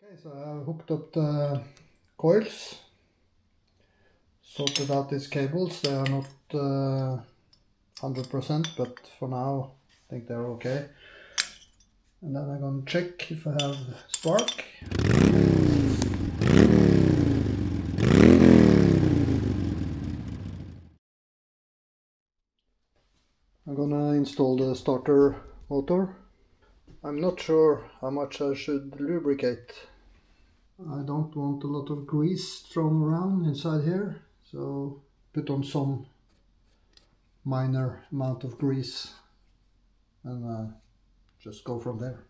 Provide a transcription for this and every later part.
Okay, so I hooked up the coils, sorted out these cables. They are not 100%, but for now I think they're okay. And then I'm going to check if I have spark. I'm going to install the starter motor. I'm not sure how much I should lubricate. I don't want a lot of grease thrown around inside here, so put on some minor amount of grease and just go from there.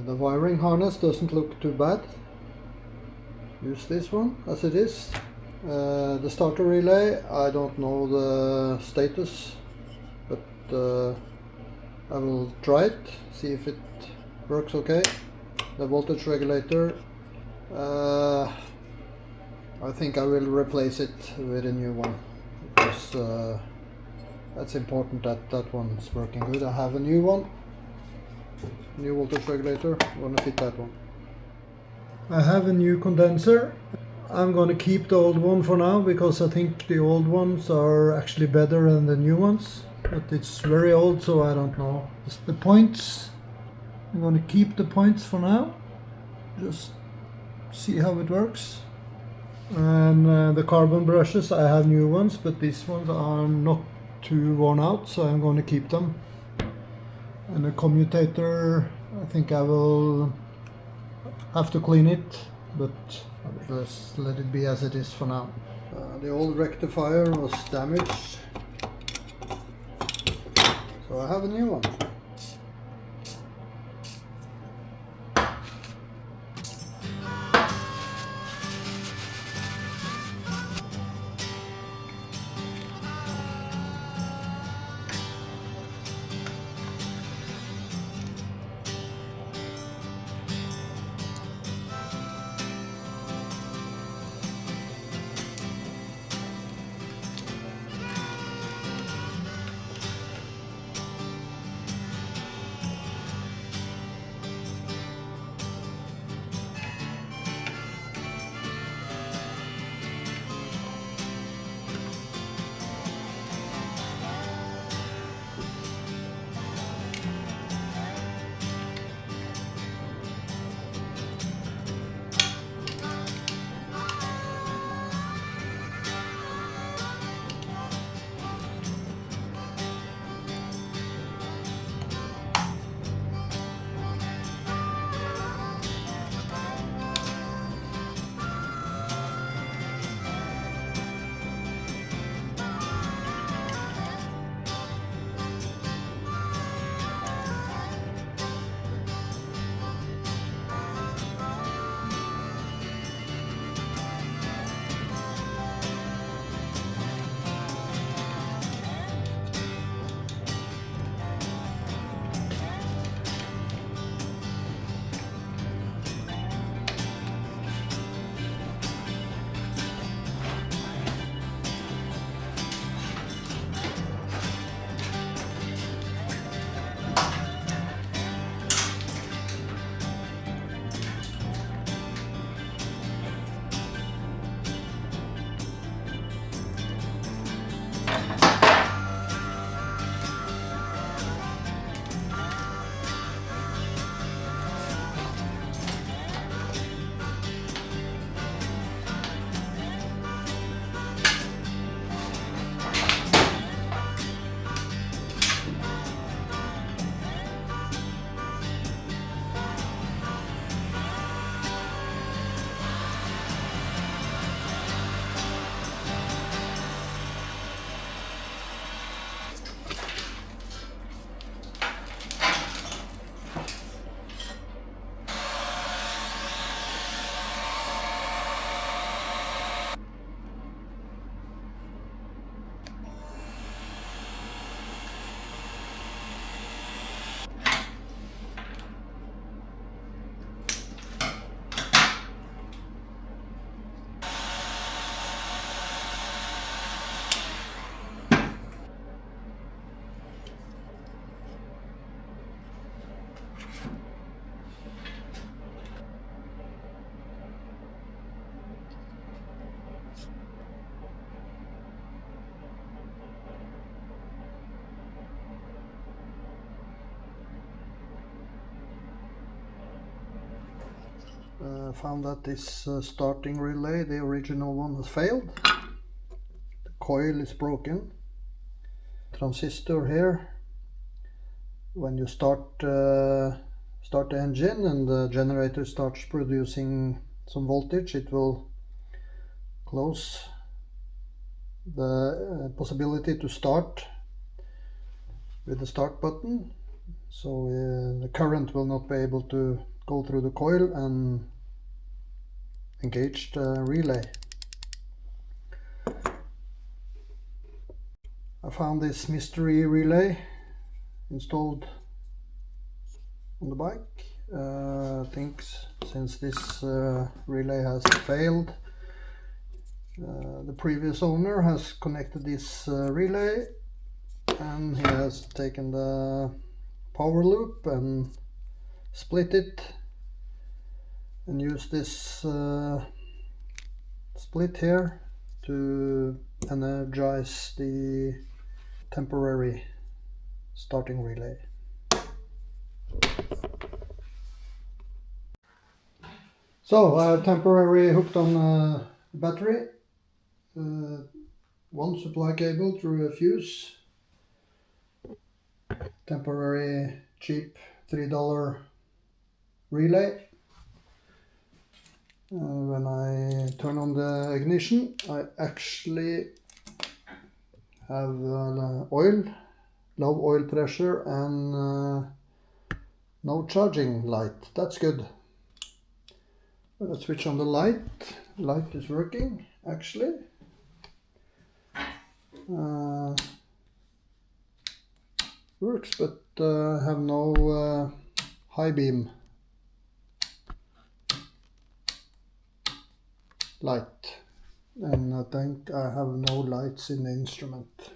The wiring harness doesn't look too bad. Use this one as it is. The starter relay, I don't know the status, but I will try it, see if it works okay. The voltage regulator, I think I will replace it with a new one, because that's important that that one's working good. I have a new one, new voltage regulator. I'm gonna fit that one. I have a new condenser. I'm gonna keep the old one for now because I think the old ones are actually better than the new ones, but it's very old, so I don't know. The points, I'm gonna keep the points for now, just see how it works. And the carbon brushes, I have new ones, but these ones are not too worn out, so I'm going to keep them. And the commutator, I think I will have to clean it, but I'll just let it be as it is for now. The old rectifier was damaged, so I have a new one. Found that this starting relay, the original one, has failed. The coil is broken. Transistor here. When you start the engine and the generator starts producing some voltage, it will close the possibility to start with the start button. So the current will not be able to go through the coil and engage the relay. I found this mystery relay installed on the bike. I think since this relay has failed, the previous owner has connected this relay, and he has taken the power loop and split it and used this split here to energize the temporary starting relay. So I have temporarily hooked on battery, one supply cable through a fuse, temporary cheap $3 relay. When I turn on the ignition, I actually have low oil pressure and no charging light. That's good. Let's switch on the light. Light is working actually. Works, but have no high beam light, and I think I have no lights in the instrument.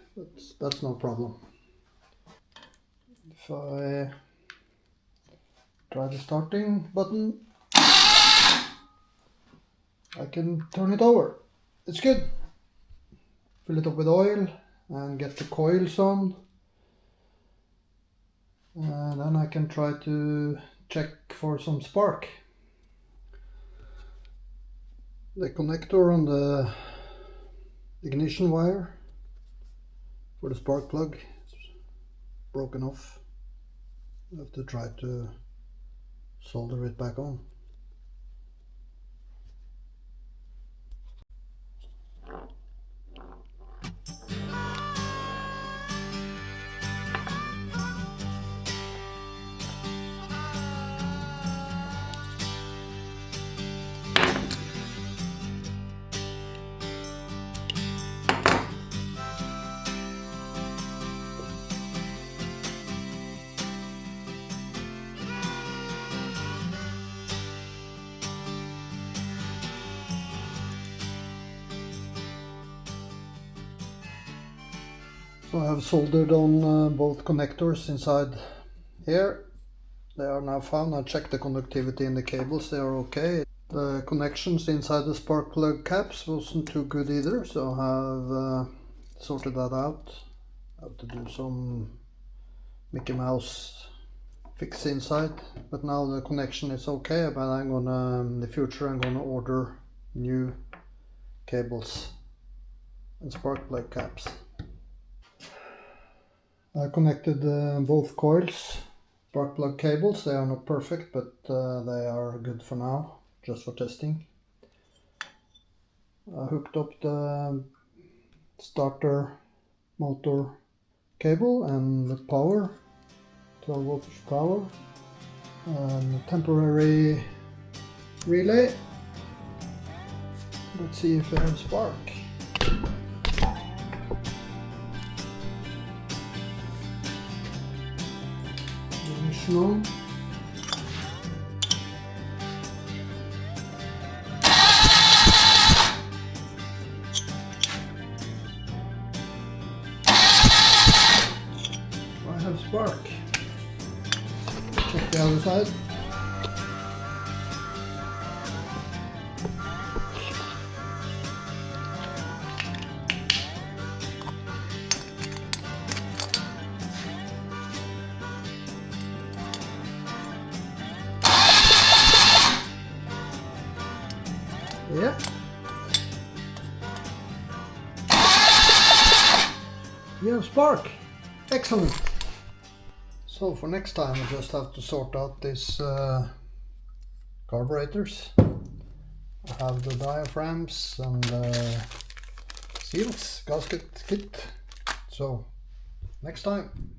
That's no problem. If I try the starting button, I can turn it over. It's good. Fill it up with oil and get the coils on, and then I can try to check for some spark. The connector on the ignition wire for the spark plug is broken off. I have to try to solder it back on. So I have soldered on both connectors inside here. They are now found. I checked the conductivity in the cables, they are okay. The connections inside the spark plug caps wasn't too good either, so I have sorted that out. I have to do some Mickey Mouse fix inside, but now the connection is okay. But I'm gonna, in the future, I'm gonna order new cables and spark plug caps. I connected both coils, spark plug cables. They are not perfect, but they are good for now, just for testing. I hooked up the starter motor cable and the power, 12 voltage power, and a temporary relay. Let's see if I have spark. On. I have spark. Check the other side. Yeah. You have spark. Excellent. So for next time I just have to sort out these carburetors. I have the diaphragms and seals, gasket kit. So next time.